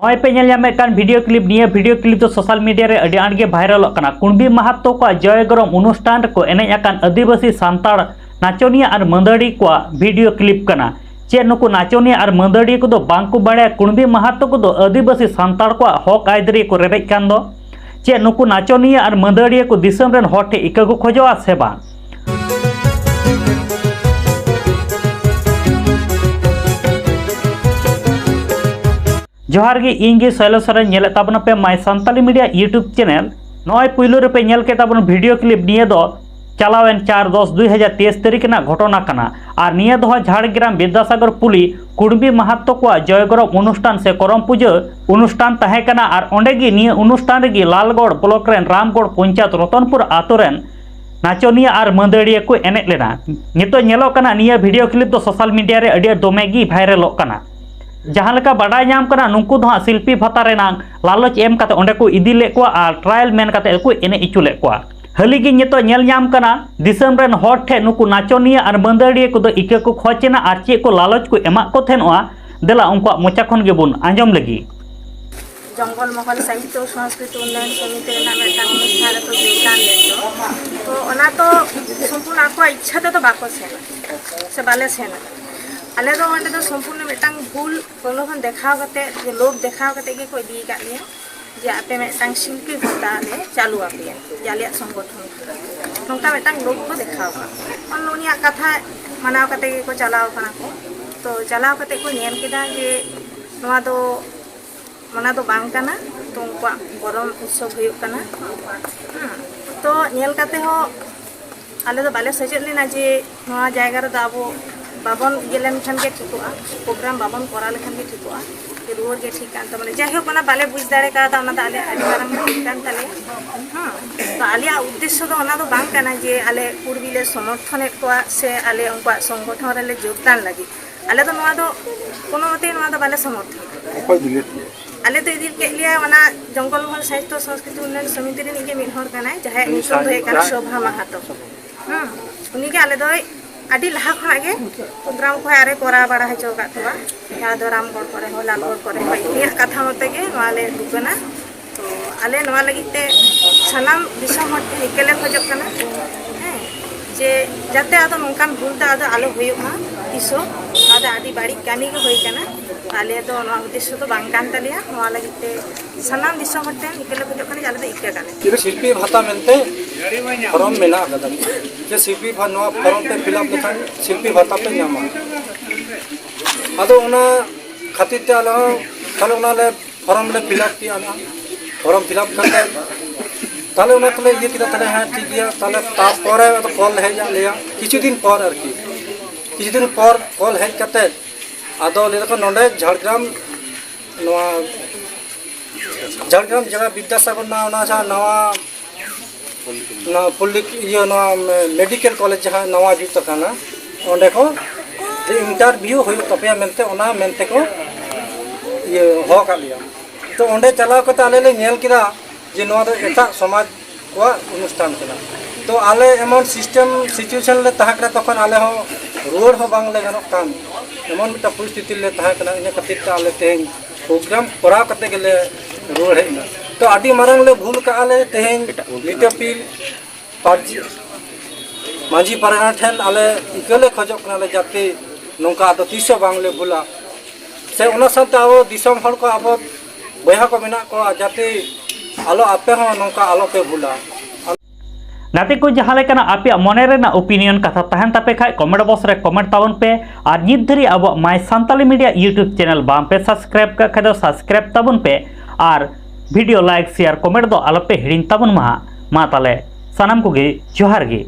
नॉय पे video clip निया video clip तो सोशल मीडिया रे अड़ी आंट गे वायरल कुंबी महतो को जयगरम अनुष्ठान को एने आदिवासी सांताड़ नाचनिया और मंदड़ी को वीडियो क्लिप कना चे नुकु नाचनिया और मंदड़ी को बांको बाड़ा कुंबी महतो को आदिवासी सांताड़ को हक आयदरी को रेबेज कान दो चे नुकु नाचनिया और मंदड़ी को दिसम रेन हर ठे इका को खोजोआ से बा जोहार गे इंगे शैलेश सोरेन नेले ताबना पे माय सांताली मीडिया यूट्यूब चैनल नॉय पुइलो रे पे नेल के ताबन वीडियो क्लिप निये दो चलावेन 4/10/2023 तारीख ना घटना कना और निये दो झाड़ग्राम विद्यासागर पुली कुंबी महतो को जयगरम अनुष्ठान से करम पूजा अनुष्ठान तहे कना और ओंडे गे निये अनुष्ठान रे लालगढ़ ब्लॉक रेन रामगढ़ पंचायत रतनपुर आतो रेन नाचनिया और मंदड़िया को एने लेना नितो नेलो कना निये वीडियो क्लिप दो सोशल मीडिया रे अडी दोमे गी वायरल कना जहाँ लेका बाडा नाम कना नुकु दो शिल्पी भत्ता रेनांग लालच एम काते ओंडे को इदी ले को और ट्रायल मेन काते को एने इचु ले को हली गे नितो नेल नाम कना दिसम रेन हर ठे नुकु नाचनिया और मंदड़िया को दो इके को खोचेना और चे को लालच को एमा को थेनोआ देला उनको मोचा खन गे बुन आंजम लगी जंगल महल साहित्य संस्कृति उन्नयन समिति रेना मेटांग अनुष्ठान तो जोगदान ले तो ओना तो संपूर्ण आको इच्छा तो बाको से बाले सेना आले तो वंडे तो संपूर्ण मेटांग भूल प्रलोभन देखाव करते जे लोग देखाव करते के कोई दी कालिया जे आपे मेटांग शिल्पी भत्ता ले चालू आपे जालिया संगठन नोंका मेटांग लोग को देखाव और लोनिया कथा मनाव करते के को चलाव कना को तो चलाव करते को नेल केदा जे नोआ दो मना तो बांग कना तो उनका गरम उत्सव हुयुग कना तो नेल करते हो आले तो बाले सजेत लेना जे नोआ जायगा रे दाबो बाबन गेलेन खान के ठिकोआ प्रोग्राम बाबन करा लेखान के ठिकोआ कि रुवर के ठीक कान त माने जाय हो कोना बाले बुझ दाड़े का ता ओना ता आले आदि मारम ठीक कान ताले तो आलिया उद्देश्य तो ओना तो बांग काना जे आले पूर्वी ले समर्थन कोआ से आले उनका संगठन रे ले योगदान लागि आले तो नोआ दो कोनो मते नोआ दो बाले समर्थन कोई दिले आले तो इदिल के लिया ओना जंगल महल साहित्य संस्कृति उन्नयन समिति रे निके मिल हर काना जहां निशो होय काना शोभा महतो उनी के आले दो आदि लाहा खना के प्रोग्राम को आरे करा बड़ा है चौका थवा या दो रामगढ़ करे हो लालगढ़ करे हो इनिया कथा मते के वाले दुकना तो आले नवा लगिते सनाम दिसम हट निकले खजक कना जे जाते आदो नोंकान भूलता आदो आलो होयुमा इसो आदो आदि बाड़ी कानी के होय कना आले दो नवा उद्देश्य तो बांकान तलिया नवा लगिते सनाम दिसम हट निकले खजक कना जाले दो इक्के कने शिल्पी भाता मेनते फॉर्म मेना कदम जे शिल्पी भा नवा फॉर्म पे फिलअप लेखान शिल्पी भाता पे नामा आदो ओना खातिर ते आलो ताले ओना ले फॉर्म ले फिलअप की आना फॉर्म फिलअप करते ताले ओना तले ये किदा तले हां ठीक गया ताले तापर तो कॉल है जा लेया किछु दिन पर आर की किछु दिन पर कॉल है कते आदो ले को नोंडे झाड़ग्राम नवा झाड़ग्राम जगह विद्यासागर ना ओना जा नवा ना पुलिक ये ना मेडिकल कॉलेज जहाँ नवा जुत कना ओंडे को इंटरव्यू होय तपया मेनते ओना मेनते को ये हो का लिया तो ओंडे चलाव कते आले ले नेल किदा जे नवा दो एटा समाज को अनुष्ठान कना तो आले एमन सिस्टम सिचुएशन ले तहाकरा तखन आले हो रोड हो बांग ले गनो काम एमन मिटा परिस्थिति ले तहाकना इन खातिर त आले तेन प्रोग्राम करा कते गेले रोड है तो आदि मारंग ले भूल का आले तेन मिटपिल पार्जी मांझी पारना ठेन आले इकले खजक कना ले जाते नोंका तो तीसो बांग ले भूला से ओना साथ आवो दिसम हर को आवो बया को मेना को जाते आलो आपे हो नोंका आलो पे भूला नाते को जहाँ लेकाना आपे मने रेना ओपिनियन कथा तहन तापे खाय कमेंट बॉक्स रे कमेंट ताबन पे और नित धरी अब माय सांताली मीडिया यूट्यूब चैनल बाम पे सब्सक्राइब का खादो सब्सक्राइब ताबन पे और वीडियो लाइक शेयर कमेंट दो आलो पे हिडिन ताबन मा ताले सनाम को गे जोहार गे।